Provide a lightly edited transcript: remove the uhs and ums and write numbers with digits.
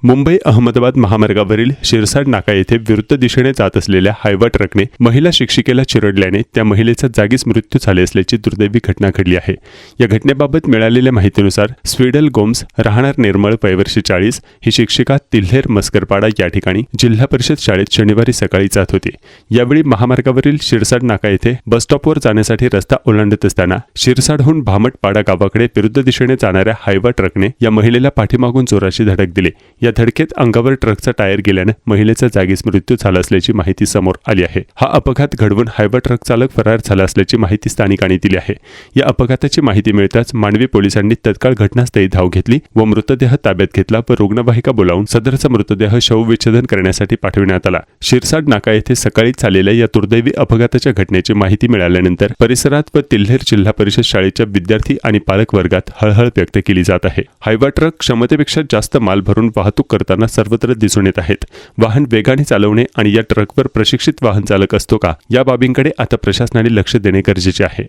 मुंबई अहमदाबाद महामार्गावरील शिरसाट नाका येथे विरुद्ध दिशेने जात असलेल्या हायवा ट्रकने महिला शिक्षिकेला चिरडल्याने त्या महिलेचा जागीच मृत्यू झाले असल्याची दुर्दैवी घटना घडली आहे। या घटनेबाबत मिळालेल्या माहितीनुसार स्वीडल गोम्स राहणार निर्मळ वयवर्षी 40 ही शिक्षिका तिल्हेर मस्करपाडा या ठिकाणी जिल्हा परिषद शाळेत शनिवारी सकाळी जात होती। यावेळी महामार्गावरील शिरसाट नाका येथे बसस्टॉपवर जाण्यासाठी रस्ता ओलांडत असताना शिरसाटहून भामटपाडा गावाकडे विरुद्ध दिशेने जाणाऱ्या हायवा ट्रकने या महिलेला पाठीमागून जोराची धडक दिली। या धडकेत अंगावर ट्रकचा टायर गेल्याने महिलेचा जागीच मृत्यू झाला असल्याची माहिती समोर आली आहे। हा अपघात घडवून हायवा ट्रक चालक फरार झाला असल्याची माहिती स्थानिकांनी दिली आहे। या अपघाताची माहिती मिळताच मांडवी पोलिसांनी तत्काळ घटनास्थळी धाव घेतली व मृतदेह ताब्यात घेतला व रुग्णवाहिका बोलावून सदरचा मृतदेह शवविच्छेदन करण्यासाठी पाठविण्यात आला। शिरसाट नाका येथे सकाळी झालेल्या या दुर्दैवी अपघाताच्या घटनेची माहिती मिळाल्यानंतर परिसरात व तिल्हेर जिल्हा परिषद शाळेच्या विद्यार्थी आणि पालक वर्गात हळहळ व्यक्त केली जात आहे। हायवा ट्रक क्षमतेपेक्षा जास्त माल भरून वाहतूक करताना सर्वत्र दिसून येत आहेत। वाहन वेगाने चालवणे आणि या ट्रकवर प्रशिक्षित वाहन चालक असतो का या बाबींकडे आता प्रशासनाने लक्ष देणे गरजेचे आहे।